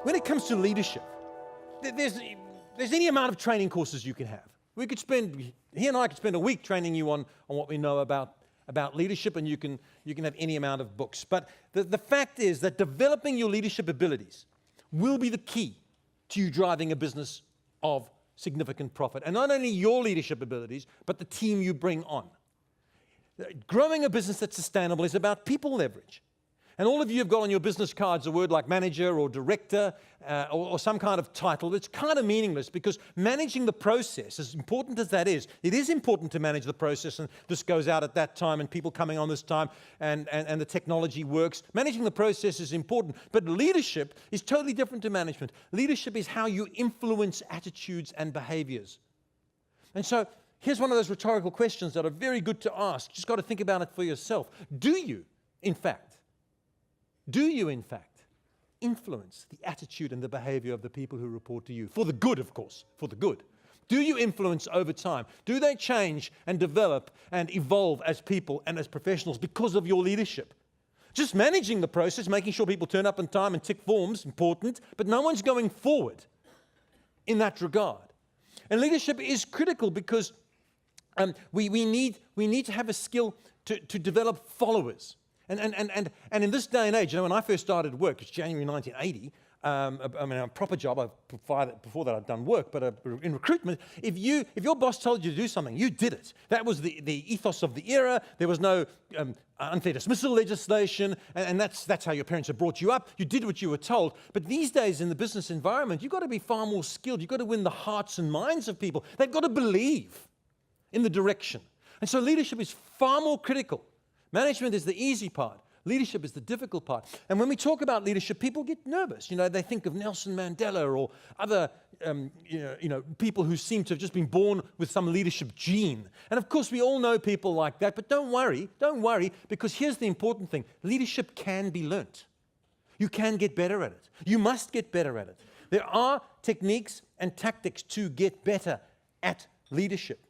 when it comes to leadership, there's any amount of training courses you can have. He and I could spend a week training you on what we know about leadership, and you can have any amount of books. But the fact is that developing your leadership abilities will be the key to you driving a business of significant profit. And not only your leadership abilities, but the team you bring on. Growing a business that's sustainable is about people leverage. And all of you have got on your business cards a word like manager or director or some kind of title. It's kind of meaningless because managing the process, as important as that is, it is important to manage the process, and this goes out at that time and people coming on this time and the technology works. Managing the process is important, but leadership is totally different to management. Leadership is how you influence attitudes and behaviors. And so here's one of those rhetorical questions that are very good to ask. You just got to think about it for yourself. Do you, in fact, influence the attitude and the behavior of the people who report to you? For the good, of course, for the good. Do you influence over time? Do they change and develop and evolve as people and as professionals because of your leadership? Just managing the process, making sure people turn up on time and tick forms, important, but no one's going forward in that regard. And leadership is critical because we need to have a skill to develop followers. And in this day and age, when I first started work, it's January 1980, a proper job. Before that I'd done work, but in recruitment, if your boss told you to do something, you did it. That was the ethos of the era. There was no unfair dismissal legislation, and that's how your parents had brought you up. You did what you were told. But these days in the business environment, you've got to be far more skilled. You've got to win the hearts and minds of people. They've got to believe in the direction. And so leadership is far more critical. Management is the easy part. Leadership is the difficult part. And when we talk about leadership, people get nervous. They think of Nelson Mandela or other people who seem to have just been born with some leadership gene. And of course, we all know people like that. But don't worry, because here's the important thing. Leadership can be learnt. You can get better at it. You must get better at it. There are techniques and tactics to get better at leadership.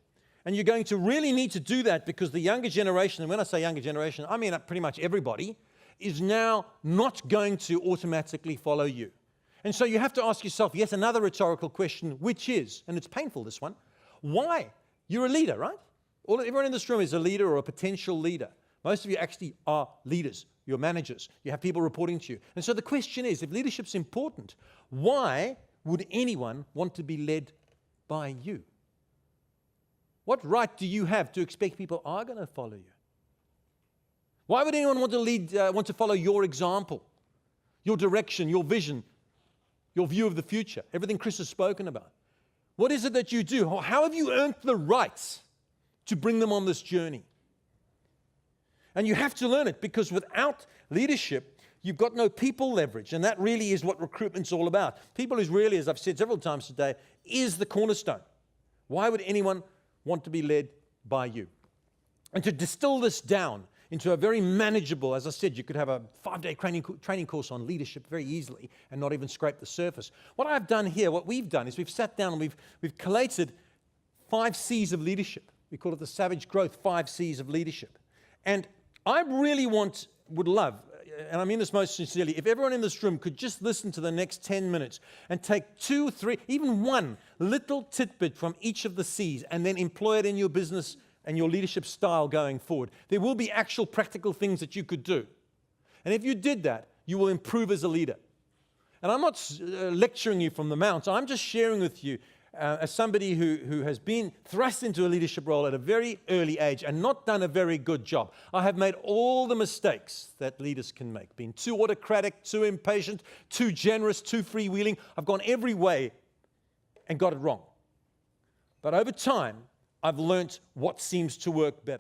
And you're going to really need to do that because the younger generation, and when I say younger generation, I mean pretty much everybody, is now not going to automatically follow you. And so you have to ask yourself yet another rhetorical question, which is, and it's painful, this one, why? You're a leader, right? Everyone in this room is a leader or a potential leader. Most of you actually are leaders. You're managers. You have people reporting to you. And so the question is, if leadership's important, why would anyone want to be led by you? What right do you have to expect people are going to follow you? Why would anyone want to follow your example, your direction, your vision, your view of the future, everything Chris has spoken about? What is it that you do? How have you earned the rights to bring them on this journey? And you have to learn it because without leadership, you've got no people leverage. And that really is what recruitment's all about. People is really, as I've said several times today, is the cornerstone. Why would anyone want to be led by you? And to distill this down into a very manageable, as I said, you could have a 5-day training course on leadership very easily and not even scrape the surface. What I've done here, what we've done is we've sat down and we've collated 5 C's of leadership. We call it the Savage Growth 5 C's of leadership. And I really would love, and I mean this most sincerely, if everyone in this room could just listen to the next 10 minutes and take 2, 3, even one little tidbit from each of the C's and then employ it in your business and your leadership style going forward. There will be actual practical things that you could do. And if you did that, you will improve as a leader. And I'm not lecturing you from the mount. I'm just sharing with you as somebody who has been thrust into a leadership role at a very early age and not done a very good job. I have made all the mistakes that leaders can make. Been too autocratic, too impatient, too generous, too freewheeling. I've gone every way and got it wrong. But over time, I've learnt what seems to work better.